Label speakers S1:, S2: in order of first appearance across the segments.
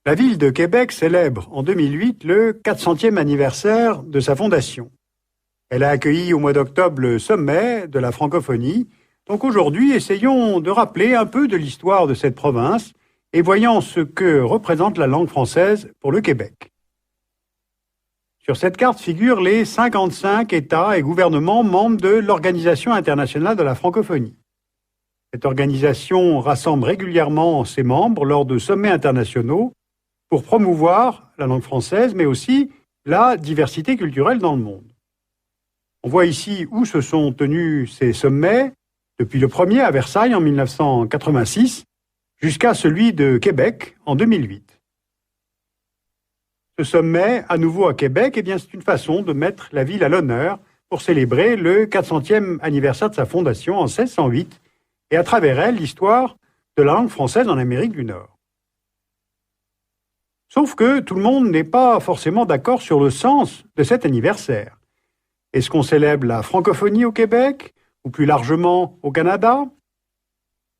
S1: La ville de Québec célèbre en 2008 le 400e anniversaire de sa fondation. Elle a accueilli au mois d'octobre le sommet de la francophonie. Donc aujourd'hui, essayons de rappeler un peu de l'histoire de cette province et voyons ce que représente la langue française pour le Québec. Sur cette carte figurent les 55 États et gouvernements membres de l'Organisation internationale de la francophonie. Cette organisation rassemble régulièrement ses membres lors de sommets internationaux pour promouvoir la langue française, mais aussi la diversité culturelle dans le monde. On voit ici où se sont tenus ces sommets, depuis le premier à Versailles en 1986 jusqu'à celui de Québec en 2008. Ce sommet, à nouveau à Québec, c'est une façon de mettre la ville à l'honneur pour célébrer le 400e anniversaire de sa fondation en 1608 et à travers elle l'histoire de la langue française en Amérique du Nord. Sauf que tout le monde n'est pas forcément d'accord sur le sens de cet anniversaire. Est-ce qu'on célèbre la francophonie au Québec ou plus largement au Canada?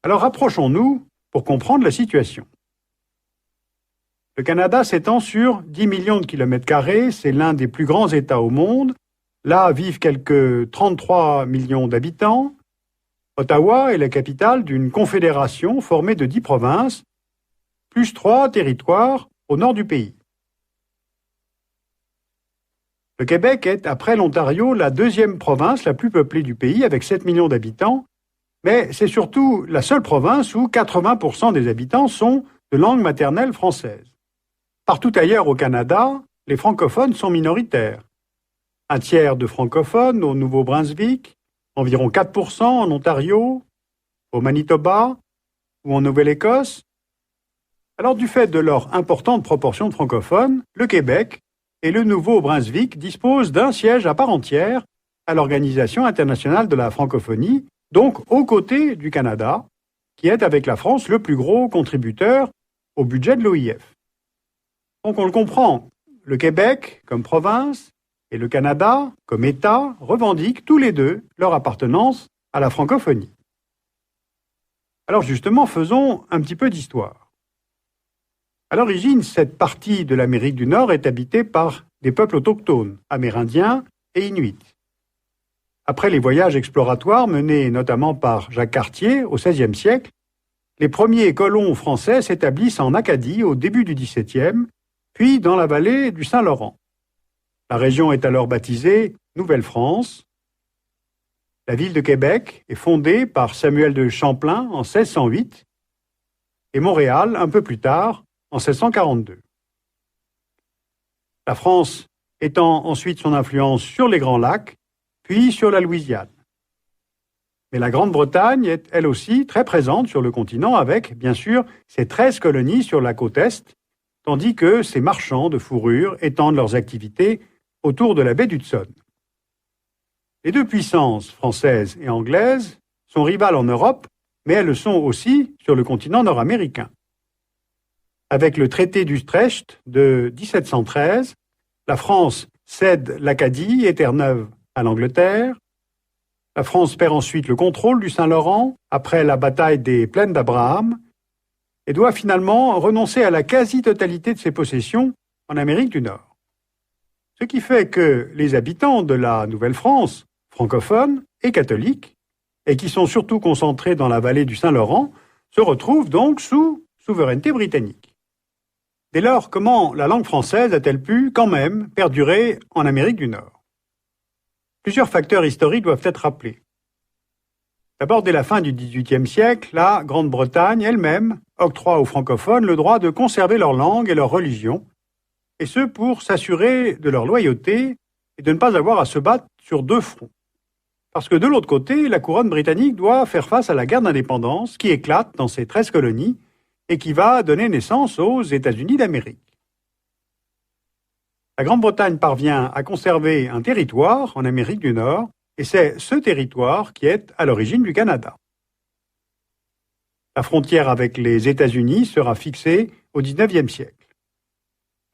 S1: Alors rapprochons-nous pour comprendre la situation. Le Canada s'étend sur 10 millions de kilomètres carrés, c'est l'un des plus grands États au monde. Là vivent quelques 33 millions d'habitants. Ottawa est la capitale d'une confédération formée de 10 provinces, plus 3 territoires au nord du pays. Le Québec est, après l'Ontario, la deuxième province la plus peuplée du pays, avec 7 millions d'habitants, mais c'est surtout la seule province où 80% des habitants sont de langue maternelle française. Partout ailleurs au Canada, les francophones sont minoritaires. Un tiers de francophones au Nouveau-Brunswick, environ 4% en Ontario, au Manitoba ou en Nouvelle-Écosse. Alors, du fait de leur importante proportion de francophones, le Québec et le Nouveau-Brunswick disposent d'un siège à part entière à l'Organisation internationale de la francophonie, donc aux côtés du Canada, qui est avec la France le plus gros contributeur au budget de l'OIF. Donc on le comprend, le Québec comme province et le Canada comme État revendiquent tous les deux leur appartenance à la francophonie. Alors justement, faisons un petit peu d'histoire. À l'origine, cette partie de l'Amérique du Nord est habitée par des peuples autochtones, amérindiens et inuits. Après les voyages exploratoires menés notamment par Jacques Cartier au XVIe siècle, les premiers colons français s'établissent en Acadie au début du XVIIe, puis dans la vallée du Saint-Laurent. La région est alors baptisée Nouvelle-France. La ville de Québec est fondée par Samuel de Champlain en 1608 et Montréal un peu plus tard, en 1642. La France étend ensuite son influence sur les Grands Lacs, puis sur la Louisiane. Mais la Grande-Bretagne est, elle aussi, très présente sur le continent avec, bien sûr, ses 13 colonies sur la côte Est, tandis que ses marchands de fourrure étendent leurs activités autour de la baie d'Hudson. Les deux puissances, françaises et anglaises, sont rivales en Europe, mais elles le sont aussi sur le continent nord-américain. Avec le traité d'Utrecht de 1713, la France cède l'Acadie et Terre-Neuve à l'Angleterre. La France perd ensuite le contrôle du Saint-Laurent après la bataille des Plaines d'Abraham et doit finalement renoncer à la quasi-totalité de ses possessions en Amérique du Nord. Ce qui fait que les habitants de la Nouvelle-France, francophones et catholiques, et qui sont surtout concentrés dans la vallée du Saint-Laurent, se retrouvent donc sous souveraineté britannique. Dès lors, comment la langue française a-t-elle pu, quand même, perdurer en Amérique du Nord? Plusieurs facteurs historiques doivent être rappelés. D'abord, dès la fin du XVIIIe siècle, la Grande-Bretagne elle-même octroie aux francophones le droit de conserver leur langue et leur religion, et ce pour s'assurer de leur loyauté et de ne pas avoir à se battre sur deux fronts. Parce que de l'autre côté, la couronne britannique doit faire face à la guerre d'indépendance qui éclate dans ses 13 colonies et qui va donner naissance aux États-Unis d'Amérique. La Grande-Bretagne parvient à conserver un territoire en Amérique du Nord, et c'est ce territoire qui est à l'origine du Canada. La frontière avec les États-Unis sera fixée au XIXe siècle.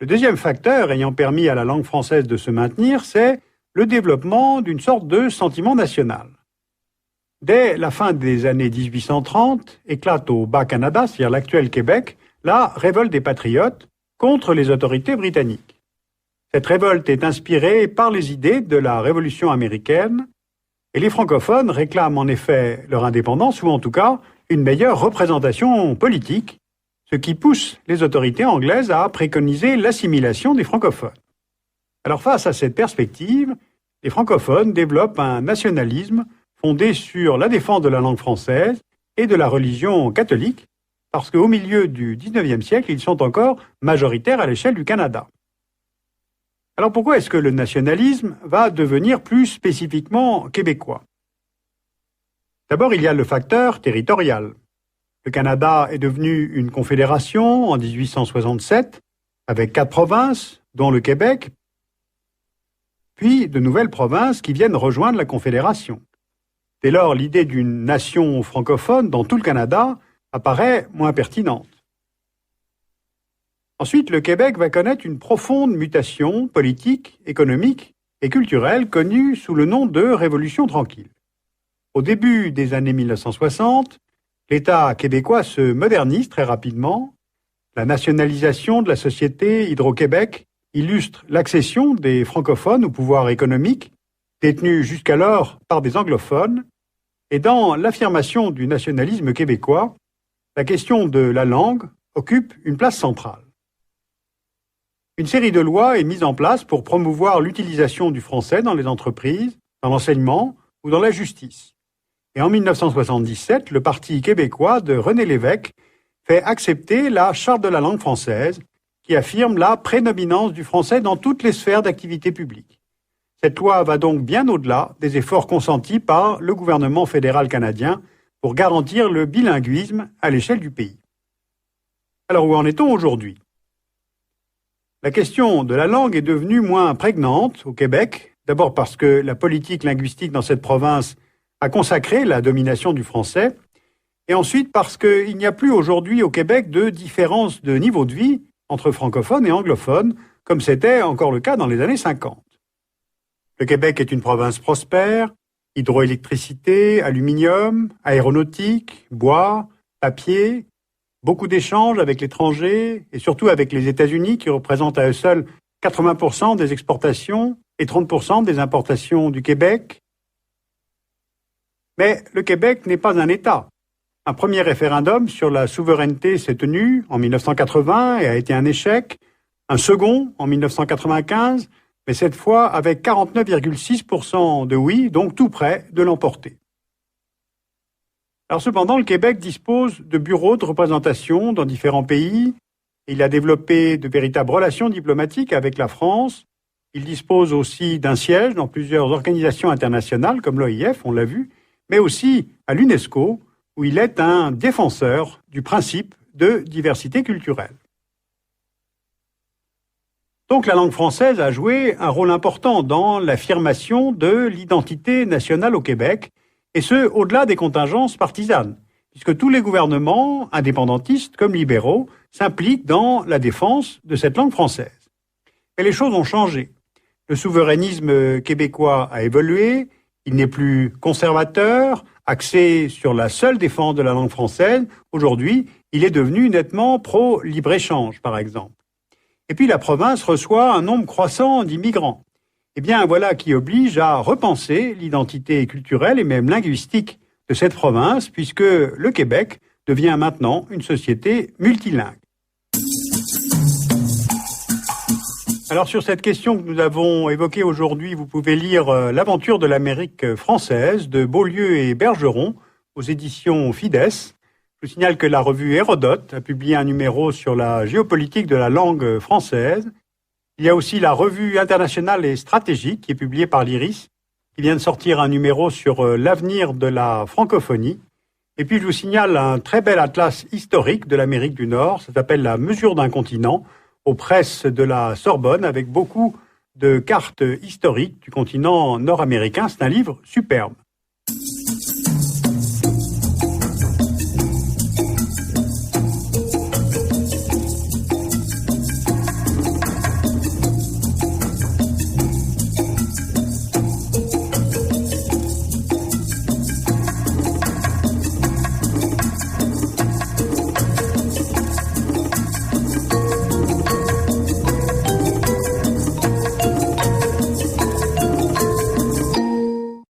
S1: Le deuxième facteur ayant permis à la langue française de se maintenir, c'est le développement d'une sorte de sentiment national. Dès la fin des années 1830, éclate au Bas-Canada, c'est-à-dire l'actuel Québec, la révolte des patriotes, contre les autorités britanniques. Cette révolte est inspirée par les idées de la Révolution américaine et les francophones réclament en effet leur indépendance ou en tout cas une meilleure représentation politique, ce qui pousse les autorités anglaises à préconiser l'assimilation des francophones. Alors face à cette perspective, les francophones développent un nationalisme fondé sur la défense de la langue française et de la religion catholique, parce qu'au milieu du XIXe siècle, ils sont encore majoritaires à l'échelle du Canada. Alors pourquoi est-ce que le nationalisme va devenir plus spécifiquement québécois? D'abord, il y a le facteur territorial. Le Canada est devenu une confédération en 1867, avec 4 provinces, dont le Québec, puis de nouvelles provinces qui viennent rejoindre la confédération. Dès lors, l'idée d'une nation francophone dans tout le Canada apparaît moins pertinente. Ensuite, le Québec va connaître une profonde mutation politique, économique et culturelle connue sous le nom de Révolution tranquille. Au début des années 1960, l'État québécois se modernise très rapidement. La nationalisation de la société Hydro-Québec illustre l'accession des francophones au pouvoir économique, détenu jusqu'alors par des anglophones, et dans l'affirmation du nationalisme québécois, la question de la langue occupe une place centrale. Une série de lois est mise en place pour promouvoir l'utilisation du français dans les entreprises, dans l'enseignement ou dans la justice. Et en 1977, le Parti québécois de René Lévesque fait accepter la Charte de la langue française qui affirme la prédominance du français dans toutes les sphères d'activité publique. Cette loi va donc bien au-delà des efforts consentis par le gouvernement fédéral canadien pour garantir le bilinguisme à l'échelle du pays. Alors où en est-on aujourd'hui? La question de la langue est devenue moins prégnante au Québec, d'abord parce que la politique linguistique dans cette province a consacré la domination du français, et ensuite parce qu'il n'y a plus aujourd'hui au Québec de différence de niveau de vie entre francophones et anglophones, comme c'était encore le cas dans les années 50. Le Québec est une province prospère, hydroélectricité, aluminium, aéronautique, bois, papier, beaucoup d'échanges avec l'étranger et surtout avec les États-Unis qui représentent à eux seuls 80% des exportations et 30% des importations du Québec. Mais le Québec n'est pas un État. Un premier référendum sur la souveraineté s'est tenu en 1980 et a été un échec. Un second en 1995, mais cette fois avec 49,6% de oui, donc tout près de l'emporter. Alors cependant, le Québec dispose de bureaux de représentation dans différents pays. Il a développé de véritables relations diplomatiques avec la France. Il dispose aussi d'un siège dans plusieurs organisations internationales comme l'OIF, on l'a vu, mais aussi à l'UNESCO, où il est un défenseur du principe de diversité culturelle. Donc la langue française a joué un rôle important dans l'affirmation de l'identité nationale au Québec, et ce, au-delà des contingences partisanes, puisque tous les gouvernements, indépendantistes comme libéraux, s'impliquent dans la défense de cette langue française. Mais les choses ont changé. Le souverainisme québécois a évolué, il n'est plus conservateur, axé sur la seule défense de la langue française. Aujourd'hui, il est devenu nettement pro-libre-échange, par exemple. Et puis la province reçoit un nombre croissant d'immigrants. Eh bien, voilà qui oblige à repenser l'identité culturelle et même linguistique de cette province, puisque le Québec devient maintenant une société multilingue. Alors sur cette question que nous avons évoquée aujourd'hui, vous pouvez lire L'aventure de l'Amérique française de Beaulieu et Bergeron aux éditions Fides. Je vous signale que la revue Hérodote a publié un numéro sur la géopolitique de la langue française. Il y a aussi la revue internationale et stratégique qui est publiée par l'IRIS, qui vient de sortir un numéro sur l'avenir de la francophonie. Et puis je vous signale un très bel atlas historique de l'Amérique du Nord, ça s'appelle La mesure d'un continent, aux presses de la Sorbonne, avec beaucoup de cartes historiques du continent nord-américain. C'est un livre superbe.